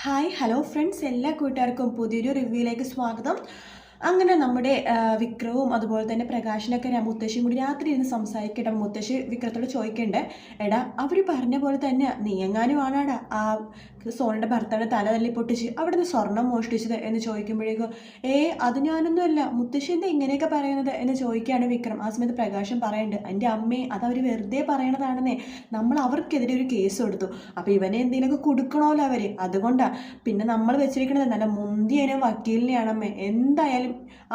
Hi hello friends, എല്ലാ കൂട്ടുകാർക്കും പുതിയൊരു റിവ്യൂയിലേക്ക് സ്വാഗതം. അങ്ങനെ നമ്മുടെ വിക്രവും അതുപോലെ തന്നെ പ്രകാശനൊക്കെ മുത്തശ്ശിയും കൂടി രാത്രി ഇരുന്ന് സംസാരിക്കട്ടെ. മുത്തശ്ശി വിക്രത്തോട് ചോദിക്കണ്ടേ, എടാ അവർ പറഞ്ഞ പോലെ തന്നെ നീ എങ്ങാനും ആണാടാ ആ സോണിൻ്റെ ഭർത്താവിൻ്റെ തല തല്ലി പൊട്ടിച്ച് അവിടുന്ന് സ്വർണം മോഷ്ടിച്ചത് എന്ന് ചോദിക്കുമ്പോഴേക്കും അത് ഞാനൊന്നുമല്ല, മുത്തശ്ശി എന്താ ഇങ്ങനെയൊക്കെ പറയുന്നത് എന്ന് ചോദിക്കുകയാണ് വിക്രം. ആ സമയത്ത് പ്രകാശം പറയുന്നുണ്ട്, എൻ്റെ അമ്മയെ അതവർ വെറുതെ പറയണതാണെന്നേ, നമ്മൾ അവർക്കെതിരെ ഒരു കേസ് കൊടുത്തു, അപ്പോൾ ഇവനെ എന്തെങ്കിലുമൊക്കെ കൊടുക്കണമല്ലോ അവർ, അതുകൊണ്ടാണ്. പിന്നെ നമ്മൾ വെച്ചിരിക്കുന്നത് നല്ല മുന്തിയനെ വക്കീലിനെയാണമ്മേ, എന്തായാലും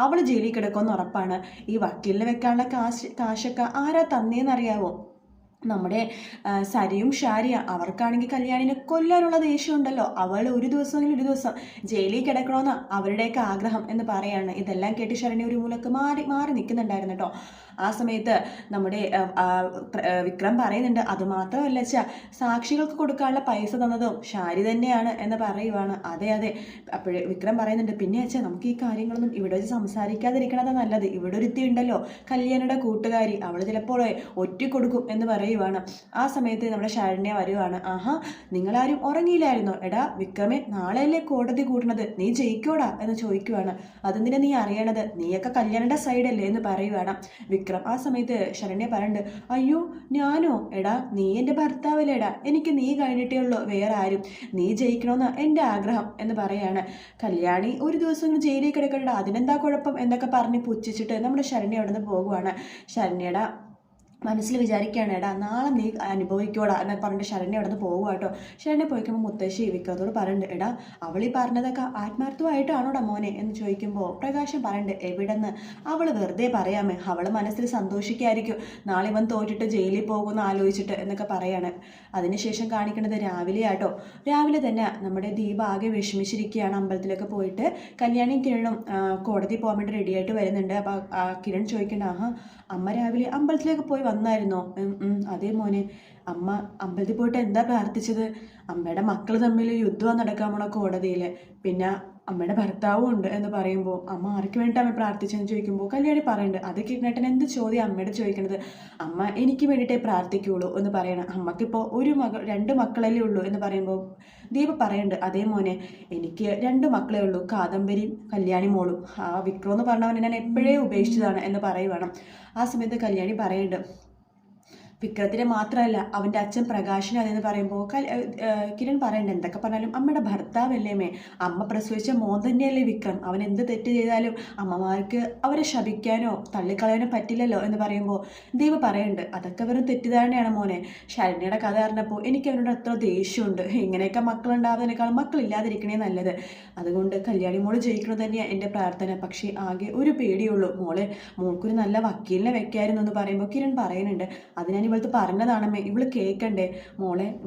അവൾ ജയിലിൽ കിടക്കുമെന്ന് ഉറപ്പാണ്. ഈ വക്കീലിനെ വെക്കാനുള്ള കാശൊക്കെ ആരാ തന്നേന്നറിയാവോ? നമ്മുടെ സരിയും ഷാരിയ, അവർക്കാണെങ്കിൽ കല്യാണിനെ കൊല്ലാനുള്ള ദേഷ്യമുണ്ടല്ലോ. അവൾ ഒരു ദിവസം ജയിലിൽ കിടക്കണമെന്നാണ് അവരുടെയൊക്കെ ആഗ്രഹം എന്ന് പറയാണ്. ഇതെല്ലാം കേട്ട് ശരണ്യ ഒരു മൂലക്ക് മാറി നിൽക്കുന്നുണ്ടായിരുന്നു കേട്ടോ. ആ സമയത്ത് നമ്മുടെ വിക്രം പറയുന്നുണ്ട്, അതുമാത്രമല്ല സാക്ഷികൾക്ക് കൊടുക്കാനുള്ള പൈസ തന്നതും ഷാരി തന്നെയാണ് എന്ന് പറയുവാണ്. അതെ, അപ്പോഴേ വിക്രം പറയുന്നുണ്ട്, പിന്നെ നമുക്ക് ഈ കാര്യങ്ങളൊന്നും ഇവിടെ വെച്ച് സംസാരിക്കാതിരിക്കണതാണ് നല്ലത്. ഇവിടെ ഒരുത്തി ഉണ്ടല്ലോ, കല്യാണിയുടെ കൂട്ടുകാരി, അവൾ ചിലപ്പോൾ ഒറ്റ കൊടുക്കും എന്ന് പറയുവാണ്. ആ സമയത്ത് നമ്മുടെ ശരണ്യ വരുവാണ്. നിങ്ങളാരും ഉറങ്ങിയില്ലായിരുന്നോ? എടാ വിക്രമേ, നാളെയല്ലേ കോടതി കൂടണത്, നീ ജയിക്കോടാ എന്ന് ചോദിക്കുവാണ്. അതെന്തിനാ നീ അറിയണത്, നീയൊക്കെ കല്യാണിയുടെ സൈഡല്ലേ എന്ന് പറയുവാണ് വിക്രം. ആ സമയത്ത് ശരണ്യ പറയുന്നുണ്ട്, അയ്യോ ഞാനോ? എടാ നീ എൻ്റെ ഭർത്താവല്ലേടാ, എനിക്ക് നീ കഴിഞ്ഞിട്ടേ ഉള്ളൂ വേറെ ആരും, നീ ജയിക്കണമെന്ന് എൻ്റെ ആഗ്രഹം എന്ന് പറയാണ്. കല്യാണി ഒരു ദിവസം ജയിലിൽ കിടക്കണ്ട, അതിനെന്താ കുഴപ്പം എന്നൊക്കെ പറഞ്ഞ് പുച്ഛിച്ചിട്ട് നമ്മുടെ ശരണ്യ അവിടെ നിന്ന് പോകുവാണ്. ശരണ്യയുടെ മനസ്സിൽ വിചാരിക്കുകയാണ്, എടാ നാളെ നീ അനുഭവിക്കോടാ എന്നൊക്കെ പറഞ്ഞിട്ട് ശരണ്യ അവിടെ നിന്ന് പോകുക കേട്ടോ. ശരണ്യ പോയിക്കുമ്പോൾ മുത്തശ്ശി വിക്രത്തോട് പറയുന്നുണ്ട്, എടാ അവൾ ഈ പറഞ്ഞതൊക്കെ ആത്മാർത്ഥമായിട്ടാണോടാ മോനെ എന്ന് ചോദിക്കുമ്പോൾ പ്രകാശം പറയുന്നുണ്ട്, എവിടെന്ന് അവൾ വെറുതെ പറയാമേ, അവൾ മനസ്സിൽ സന്തോഷിക്കായിരിക്കും നാളെ ഇവൻ തോറ്റിട്ട് ജയിലിൽ പോകുമെന്ന് ആലോചിച്ചിട്ട് എന്നൊക്കെ പറയാണ്. അതിനുശേഷം കാണിക്കുന്നത് രാവിലെ ആട്ടോ. രാവിലെ തന്നെ നമ്മുടെ ദീപ ആകെ വിഷമിച്ചിരിക്കുകയാണ്. അമ്പലത്തിലൊക്കെ പോയിട്ട് കല്യാണിയും കിരണും കോടതി പോകാൻ വേണ്ടി റെഡിയായിട്ട് വരുന്നുണ്ട്. അപ്പോൾ കിരൺ ചോദിക്കണ്ട, അമ്മ രാവിലെ അമ്പലത്തിലേക്ക് പോയി വന്നായിരുന്നോ? അതേ മോനെ, അമ്മ അമ്പലത്തിൽ പോയിട്ട് എന്താ പ്രാർത്ഥിച്ചത്? അമ്മയുടെ മക്കൾ തമ്മിൽ യുദ്ധം നടക്കാൻ പോണ കോടതിയിൽ, പിന്നെ അമ്മയുടെ ഭർത്താവും ഉണ്ട് എന്ന് പറയുമ്പോൾ അമ്മ ആർക്ക് വേണ്ടിയിട്ട് അമ്മ പ്രാർത്ഥിച്ചെന്ന് ചോദിക്കുമ്പോൾ കല്യാണി പറയുന്നുണ്ട്, അത് കിരണേട്ടൻ എന്ത് ചോദ്യം അമ്മയോട് ചോദിക്കണത്? അമ്മ എനിക്ക് വേണ്ടിയിട്ടേ പ്രാർത്ഥിക്കുള്ളൂ എന്ന് പറയണം. അമ്മക്കിപ്പോൾ രണ്ട് മക്കളല്ലേ ഉള്ളൂ എന്ന് പറയുമ്പോൾ ദീപ പറയുന്നുണ്ട്, അതേ മോനെ, എനിക്ക് 2 മക്കളേ ഉള്ളൂ, കാദംബരിയും കല്യാണി മോളും. ആ വിക്രം എന്ന് പറഞ്ഞവനെ ഞാൻ എപ്പോഴേ ഉപേക്ഷിച്ചതാണ് എന്ന് പറയുവാണ്. ആ സമയത്ത് കല്യാണി പറയുന്നുണ്ട്, വിക്രത്തിനെ മാത്രമല്ല അവൻ്റെ അച്ഛൻ പ്രകാശിനെ അതെന്ന് പറയുമ്പോൾ കിരൺ പറയണ്ട, എന്തൊക്കെ പറഞ്ഞാലും അമ്മയുടെ ഭർത്താവല്ലേമേ, അമ്മ പ്രസവിച്ച മോൻ തന്നെയല്ലേ വിക്രം, അവൻ എന്ത് തെറ്റ് ചെയ്താലും അമ്മമാർക്ക് അവരെ ശപിക്കാനോ തള്ളിക്കളയാനോ പറ്റില്ലല്ലോ എന്ന് പറയുമ്പോൾ ദീപ പറയുന്നുണ്ട്, അതൊക്കെ വെറും തെറ്റിദ്ധാരണയാണ് മോനെ. ശരണ്യയുടെ കഥ അറിഞ്ഞപ്പോൾ എനിക്ക് അവനോട് അത്ര ദേഷ്യമുണ്ട്, ഇങ്ങനെയൊക്കെ മക്കളുണ്ടാവുന്നതിനേക്കാളും മക്കളില്ലാതിരിക്കണേ നല്ലത്. അതുകൊണ്ട് കല്യാണി മോള് ജയിക്കണത് തന്നെയാണ് എൻ്റെ പ്രാർത്ഥന. പക്ഷേ ആകെ ഒരു പേടിയുള്ളൂ, മോൾക്കൊരു നല്ല വക്കീലിനെ വെക്കായിരുന്നു എന്ന് പറയുമ്പോൾ കിരൺ പറയുന്നുണ്ട്, അതിനാണ് ഇവൾക്ക് പറഞ്ഞതാണമ്മേ, ഇവള് കേൾക്കണ്ടേ,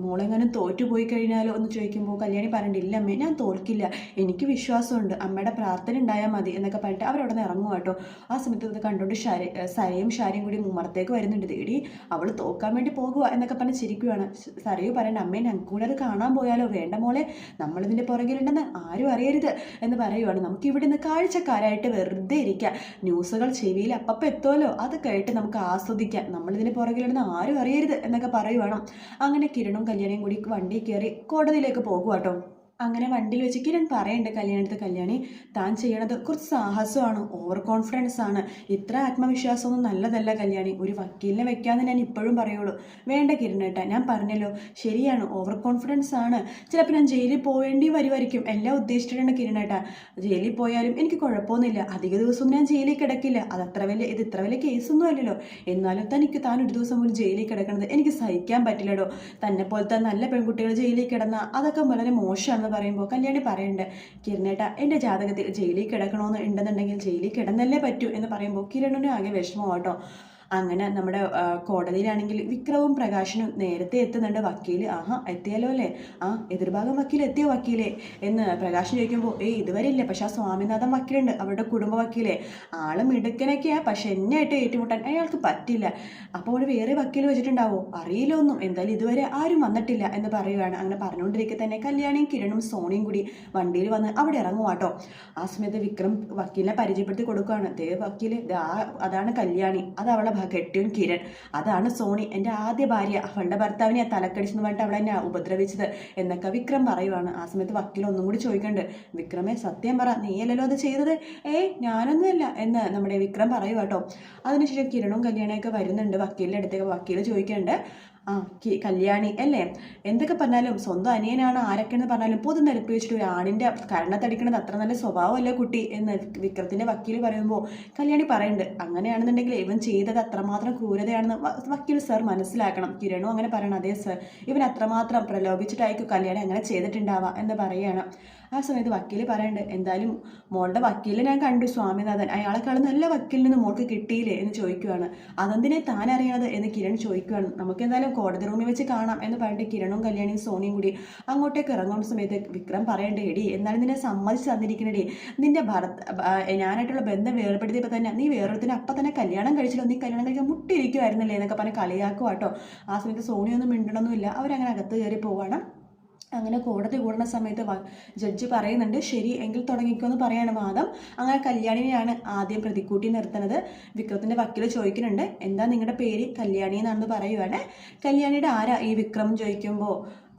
മോളെങ്ങാനും തോറ്റുപോയി കഴിഞ്ഞാലോ എന്ന് ചോദിക്കുമ്പോൾ കല്യാണി പറയണ്ട, ഇല്ലമ്മേ ഞാൻ തോൽക്കില്ല, എനിക്ക് വിശ്വാസമുണ്ട്, അമ്മയുടെ പ്രാർത്ഥന ഉണ്ടായാൽ മതി എന്നൊക്കെ പറഞ്ഞിട്ട് അവരവിടെ നിന്ന് ഇറങ്ങും കേട്ടോ. ആ സമയത്ത് ഇത് കണ്ടുകൊണ്ട് സരയും ഷാരിയും കൂടി മുമ്മറത്തേക്ക് വരുന്നുണ്ട്. തേടി അവൾ തോക്കാൻ വേണ്ടി പോകുക എന്നൊക്കെ പറഞ്ഞ് ചിരിക്കുകയാണ്. സരയു പറയണ്ട, അമ്മേ ഞങ്ങൾക്ക് കൂടെ അത് കാണാൻ പോയാലോ? വേണ്ട മോളെ, നമ്മളിതിൻ്റെ പുറകിലുണ്ടെന്ന് ആരും അറിയരുത് എന്ന് പറയുവാണ്. നമുക്ക് ഇവിടെ നിന്ന് കാഴ്ചക്കാരായിട്ട് വെറുതെ ഇരിക്കാം, ന്യൂസുകൾ ചെവിയിൽ അപ്പം എത്തുമല്ലോ, അത് കേട്ട് നമുക്ക് ആസ്വദിക്കാം, നമ്മളിതിൻ്റെ പുറകിലുണ്ടെന്ന് ആരും അറിയരുത് എന്നൊക്കെ പറയുവാണ്. അങ്ങനെ കിരണും കല്യാണിയും കൂടി വണ്ടി കയറി കോടതിയിലേക്ക് പോകുക കേട്ടോ. അങ്ങനെ വണ്ടിയിൽ വെച്ച് കിരൺ പറയണ്ട് കല്യാണി, താൻ ചെയ്യണത് കുറച്ച് സാഹസമാണ്, ഓവർ കോൺഫിഡൻസ് ആണ്, ഇത്ര ആത്മവിശ്വാസമൊന്നും നല്ലതല്ല കല്യാണി, ഒരു വക്കീലിനെ വെക്കാമെന്ന് ഞാൻ ഇപ്പോഴും പറയുള്ളൂ. വേണ്ട കിരണേട്ടാ, ഞാൻ പറഞ്ഞല്ലോ ശരിയാണ്, ഓവർ കോൺഫിഡൻസ് ആണ്, ചിലപ്പോൾ ഞാൻ ജയിലിൽ പോവേണ്ടി വരുമായിരിക്കും, എല്ലാം ഉദ്ദേശിച്ചിട്ടുണ്ട് കിരണേട്ടാ. ജയിലിൽ പോയാലും എനിക്ക് കുഴപ്പമൊന്നുമില്ല, അധിക ദിവസമൊന്നും ഞാൻ ജയിലിൽ കിടക്കില്ല, ഇത് ഇത്ര വലിയ കേസൊന്നും അല്ലല്ലോ, എന്നാലും താൻ ഒരു ദിവസം പോലും ജയിലിൽ കിടക്കണത് എനിക്ക് സഹിക്കാൻ പറ്റില്ലടോ, തന്നെ പോലത്തെ നല്ല പെൺകുട്ടികൾ ജയിലിൽ കിടന്നാൽ അതൊക്കെ വളരെ മോശമാണ് പറയുമ്പോൾ കല്യാണി പറയുന്നുണ്ട്, കിരണേട്ട എൻ്റെ ജാതകത്തിൽ ജയിലിൽ കിടക്കണമെന്ന് ഉണ്ടെന്നുണ്ടെങ്കിൽ ജയിലിൽ കിടന്നല്ലേ പറ്റൂ എന്ന് പറയുമ്പോൾ കിരണിന് ആകെ വിഷമമാട്ടോ. അങ്ങനെ നമ്മുടെ കോടതിയിലാണെങ്കിൽ വിക്രവും പ്രകാശനും നേരത്തെ എത്തുന്നുണ്ട്. വക്കീൽ എത്തിയാലോ അല്ലേ, എതിർഭാഗം വക്കീൽ എത്തിയോ വക്കീലേ എന്ന് പ്രകാശൻ ചോദിക്കുമ്പോൾ ഇതുവരെ ഇല്ല, പക്ഷെ ആ സ്വാമിനാഥൻ വക്കീലുണ്ട്, അവരുടെ കുടുംബ വക്കീലേ, ആളും ഇടുക്കനൊക്കെയാണ്, പക്ഷെ എന്നെയായിട്ട് ഏറ്റുമുട്ടാൻ അയാൾക്ക് പറ്റില്ല. അപ്പോൾ വേറെ വക്കീൽ വെച്ചിട്ടുണ്ടാവോ അറിയില്ല ഒന്നും, എന്തായാലും ഇതുവരെ ആരും വന്നിട്ടില്ല എന്ന് പറയുകയാണ്. അങ്ങനെ പറഞ്ഞുകൊണ്ടിരിക്കെ തന്നെ കല്യാണിയും കിരണും സോണിയും കൂടി വണ്ടിയിൽ വന്ന് അവിടെ ഇറങ്ങുവാട്ടോ. ആ സമയത്ത് വിക്രം വക്കീലിനെ പരിചയപ്പെടുത്തി കൊടുക്കുകയാണ്. വക്കീല് അതാണ് കല്യാണി, അത് അവളെ കെട്ടിയൻ കിരൺ, അതാണ് സോണി, എൻ്റെ ആദ്യ ഭാര്യ, അവളുടെ ഭർത്താവിനെ തലക്കടിച്ചെന്ന് പറഞ്ഞിട്ട് അവളെ എന്നെ ഉപദ്രവിച്ചത് എന്നൊക്കെ വിക്രം പറയുവാണ്. ആ സമയത്ത് വക്കീൽ ഒന്നും കൂടി ചോദിക്കണ്ട്, വിക്രമേ സത്യം പറ, നീയല്ലല്ലോ അത് ചെയ്തത്? ഞാനൊന്നുമല്ല എന്ന് നമ്മുടെ വിക്രം പറയുക കേട്ടോ. അതിനുശേഷം കിരണും കല്യാണിയൊക്കെ വരുന്നുണ്ട് വക്കീലിൻ്റെ അടുത്തേക്ക്. വക്കീൽ ചോദിക്കുന്നുണ്ട്, കല്യാണി അല്ലേ, എന്തൊക്കെ പറഞ്ഞാലും സ്വന്തം അനിയനാണ് ആരൊക്കെയെന്ന് പറഞ്ഞാലും പൊതു നിരപ്പി വെച്ചിട്ട് ഒരു ആണിൻ്റെ കരണത്തടിക്കണത് അത്ര നല്ല സ്വഭാവമല്ലേ കുട്ടി എന്ന് വിക്രത്തിൻ്റെ വക്കീൽ പറയുമ്പോൾ കല്യാണി പറയുന്നുണ്ട്, അങ്ങനെയാണെന്നുണ്ടെങ്കിൽ ഇവൻ ചെയ്തത് അത്രമാത്രം ക്രൂരതയാണെന്ന് വക്കീൽ സർ മനസ്സിലാക്കണം. കിരണും അങ്ങനെ പറയണം, അതേ സർ, ഇവൻ അത്രമാത്രം പ്രലോഭിച്ചിട്ടായിരിക്കും കല്യാണി അങ്ങനെ ചെയ്തിട്ടുണ്ടാവുക എന്ന് പറയുകയാണ്. ആ സമയത്ത് വക്കീൽ പറയുന്നുണ്ട്, എന്തായാലും മോളുടെ വക്കീലിനെ ഞാൻ കണ്ടു, സ്വാമിനാഥൻ, അയാളെക്കാളും നല്ല വക്കീലിൽ നിന്ന് മോൾക്ക് കിട്ടിയില്ലേ എന്ന് ചോദിക്കുകയാണ്. അതെന്തിനെ താൻ അറിയണത് എന്ന് കിരൺ ചോദിക്കുകയാണ്. നമുക്ക് എന്തായാലും കോടതി റൂമിൽ വെച്ച് കാണാം എന്ന് പറഞ്ഞിട്ട് കിരണും കല്യാണിയും സോണിയും കൂടി അങ്ങോട്ടേക്ക് ഇറങ്ങുന്ന സമയത്ത് വിക്രം പറയണ്ടേ, എടി എന്നാലും നിന്നെ സമ്മതിച്ച് തന്നിരിക്കണേ, നിന്റെ ഞാനായിട്ടുള്ള ബന്ധം വേർപെടുത്തിയപ്പോൾ തന്നെ നീ വേറൊരുത്തിന് അപ്പം തന്നെ കല്യാണം കഴിച്ചല്ലോ, നീ കല്യാണം കഴിക്കാൻ മുട്ടിയിരിക്കുമായിരുന്നില്ലേ എന്നൊക്കെ പറഞ്ഞ് കളിയാക്കുക കേട്ടോ. ആ സമയത്ത് സോണിയൊന്നും മിണ്ടണമൊന്നുമില്ല, അവരങ്ങനെ അകത്ത് കയറി പോവാണ്. അങ്ങനെ കോടതി കൂടുന്ന സമയത്ത് ജഡ്ജി പറയുന്നുണ്ട്, ശരി എങ്കിൽ തുടങ്ങിക്കോന്ന് പറയാണ് വാദം. അങ്ങനെ കല്യാണിനെയാണ് ആദ്യം പ്രതിക്കൂട്ടി നിർത്തുന്നത്. വിക്രത്തിൻ്റെ വക്കീൽ ചോദിക്കുന്നുണ്ട്, എന്താ നിങ്ങളുടെ പേര്? കല്യാണി എന്നാണെന്ന് പറയുവാണ്. കല്യാണിയുടെ ആരാ ഈ വിക്രം ചോദിക്കുമ്പോൾ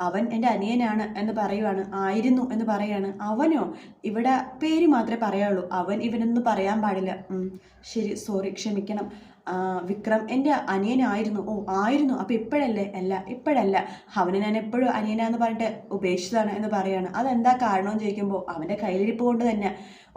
അവൻ എൻ്റെ അനിയനാണ് എന്ന് പറയുവാണ്. ആയിരുന്നു എന്ന് പറയാണ്. അവനോ? ഇവിടെ പേര് മാത്രമേ പറയാവുള്ളൂ, അവൻ ഇവനൊന്നും പറയാൻ പാടില്ല. ശരി, സോറി, ക്ഷമിക്കണം. വിക്രം എൻ്റെ അനിയനായിരുന്നു. ആയിരുന്നു, അപ്പോൾ ഇപ്പോഴല്ലേ? അല്ല, ഇപ്പോഴല്ല, അവന് ഞാൻ എപ്പോഴും അനിയനാന്ന് പറഞ്ഞിട്ട് ഉപേക്ഷിച്ചതാണ് എന്ന് പറയാണ്. അതെന്താ കാരണമെന്ന് ചോദിക്കുമ്പോൾ അവൻ്റെ കയ്യിലിരിപ്പ് കൊണ്ട് തന്നെ.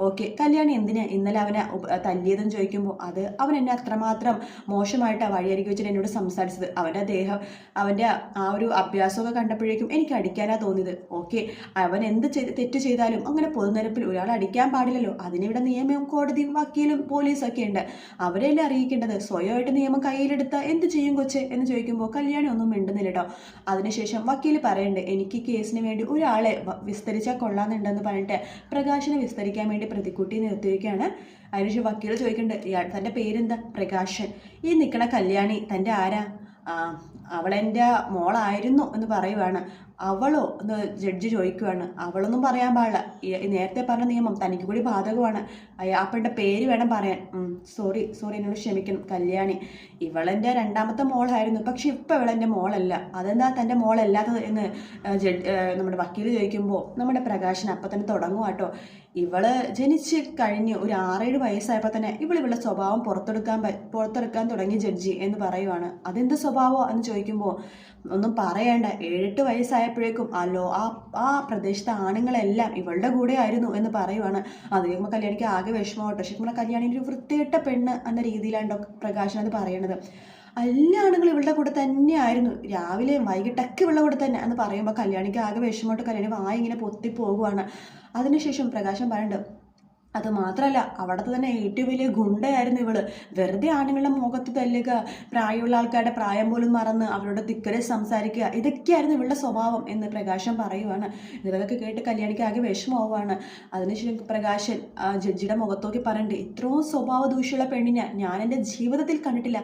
ഓക്കെ, കല്യാണി എന്തിനാ ഇന്നലെ അവനെ തല്ലിയതെന്ന് ചോദിക്കുമ്പോൾ അവൻ എന്നെ അത്രമാത്രം മോശമായിട്ടാണ് വഴിയരികെ വെച്ചിട്ട് എന്നോട് സംസാരിച്ചത്. അവൻ്റെ ദേഹം, അവൻ്റെ ആ ഒരു അഭ്യാസമൊക്കെ കണ്ടപ്പോഴേക്കും എനിക്ക് അടിക്കാനാണ് തോന്നിയത്. ഓക്കെ, അവൻ എന്ത് തെറ്റ് ചെയ്താലും അങ്ങനെ പൊതുനിരപ്പിൽ ഒരാൾ അടിക്കാൻ പാടില്ലല്ലോ, അതിനിവിടെ നിയമവും കോടതിയും വക്കീലും പോലീസും ഒക്കെ ഉണ്ട്, അവരെല്ലാം അറിയിക്കേണ്ടത്. സ്വയമായിട്ട് നിയമം കയ്യിലെടുത്ത എന്ത് ചെയ്യും കൊച്ചെ എന്ന് ചോദിക്കുമ്പോൾ കല്യാണി ഒന്നും മിണ്ടുന്നില്ല കേട്ടോ. അതിനുശേഷം വക്കീൽ പറയുന്നുണ്ട്, എനിക്ക് കേസിന് വേണ്ടി ഒരാളെ വിസ്തരിച്ചാൽ കൊള്ളാമെന്നുണ്ടെന്ന് പറഞ്ഞിട്ട് പ്രകാശിനെ വിസ്തരിക്കാൻ വേണ്ടി പ്രതിക്കൂട്ടി നിർത്തിയിരിക്കുകയാണ്. അതിനുശേഷം വക്കീൽ ചോദിക്കുന്നുണ്ട്, തൻ്റെ പേരെന്താ? പ്രകാശൻ. ഈ നിൽക്കണ കല്യാണി തൻ്റെ ആരാ? അവളെൻ്റെ മോളായിരുന്നു എന്ന് പറയുവാണ്. അവളോ എന്ന് ജഡ്ജി ചോദിക്കുവാണ്. അവളൊന്നും പറയാൻ പാടില്ല, നേരത്തെ പറഞ്ഞ നിയമം തനിക്ക് കൂടി ബാധകമാണ്. അപ്പളുടെ പേര് വേണം പറയാൻ. സോറി, എന്നോട് ക്ഷമിക്കണം കല്യാണി, ഇവളെൻ്റെ രണ്ടാമത്തെ മോളായിരുന്നു, പക്ഷെ ഇപ്പം ഇവളെൻ്റെ മോളല്ല. അതെന്താ തൻ്റെ മോളല്ലാത്തത് എന്ന് നമ്മുടെ വക്കീൽ ചോദിക്കുമ്പോൾ നമ്മുടെ പ്രകാശൻ അപ്പം തന്നെ തുടങ്ങുക കേട്ടോ. ഇവള് ജനിച്ച് കഴിഞ്ഞ് ഒരു 6-7 വയസ്സായപ്പോൾ തന്നെ ഇവളുടെ സ്വഭാവം പുറത്തെടുക്കാൻ തുടങ്ങി ജഡ്ജി എന്ന് പറയുവാണ്. അതെന്ത് സ്വഭാവമോ എന്ന് ചോദിക്കുമ്പോൾ ഒന്നും പറയണ്ട, 7-8 വയസ്സായപ്പോഴേക്കും ആ പ്രദേശത്തെ ആണുങ്ങളെല്ലാം ഇവളുടെ കൂടെ ആയിരുന്നു എന്ന് പറയുവാണ്. അത് കഴിയുമ്പോൾ കല്യാണിക്ക് ആകെ വിഷമമാട്ടോ. ശരിക്കും കല്യാണിൻ്റെ ഒരു വൃത്തികെട്ട പെണ്ണ് എന്ന രീതിയിലാണ് പ്രകാശൻ അത് പറയണത്. എല്ലാ ആണുങ്ങളും ഇവളുടെ കൂടെ തന്നെയായിരുന്നു, രാവിലെയും വൈകിട്ടൊക്കെ ഇവളുടെ കൂടെ തന്നെ എന്ന് പറയുമ്പോൾ കല്യാണിക്ക് ആകെ വിഷമമായിട്ട് കല്യാണി വായി ഇങ്ങനെ പൊത്തിപ്പോകുവാണ്. അതിനുശേഷം പ്രകാശൻ പറയുന്നുണ്ട്, അത് മാത്രമല്ല അവിടുത്തെ തന്നെ ഏറ്റവും വലിയ ഗുണ്ടയായിരുന്നു ഇവള്. വെറുതെ ആണുങ്ങളുടെ മുഖത്ത് തല്ലുക, പ്രായമുള്ള ആൾക്കാരുടെ പ്രായം പോലും മറന്ന് അവരുടെ ധിക്കരെ സംസാരിക്കുക, ഇതൊക്കെയായിരുന്നു ഇവളുടെ സ്വഭാവം എന്ന് പ്രകാശൻ പറയുവാണ്. ഇതൊക്കെ കേട്ട് കല്യാണിക്ക് ആകെ വിഷമമാവുകയാണ്. അതിനുശേഷം പ്രകാശൻ ജഡ്ജിയുടെ മുഖത്തോക്കി പറയുന്നുണ്ട്, ഇത്രയും സ്വഭാവ ദൂഷ്യമുള്ള പെണ്ണിനെ ഞാൻ എൻ്റെ ജീവിതത്തിൽ കണ്ടിട്ടില്ല,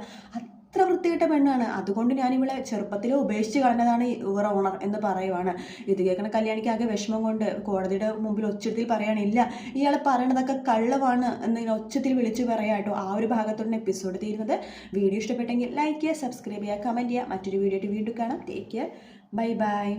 അത്ര വൃത്തികെട്ട പെണ്ണാണ്, അതുകൊണ്ട് ഞാൻ ഇവളെ ചെറുപ്പത്തിൽ ഉപേക്ഷിച്ച് കളഞ്ഞതാണ് യുവർ ഓണർ എന്ന് പറയുവാണ്. ഇത് കേൾക്കണ കല്യാണിക്ക് ആകെ വിഷമം കൊണ്ട് കോടതിയുടെ മുമ്പിൽ ഒച്ചത്തിൽ പറയാനില്ല, ഇയാൾ പറയണതൊക്കെ കള്ളമാണ് എന്നിങ്ങനെ ഒച്ചത്തിൽ വിളിച്ച് പറയാട്ടോ. ആ ഒരു ഭാഗത്തോടെ എപ്പിസോഡ് തീരുന്നത്. വീഡിയോ ഇഷ്ടപ്പെട്ടെങ്കിൽ ലൈക്ക് ചെയ്യുക, സബ്സ്ക്രൈബ് ചെയ്യുക, കമൻറ്റ് ചെയ്യുക. മറ്റൊരു വീഡിയോ ആയിട്ട് വീണ്ടും കാണാം. Take care, bye bye.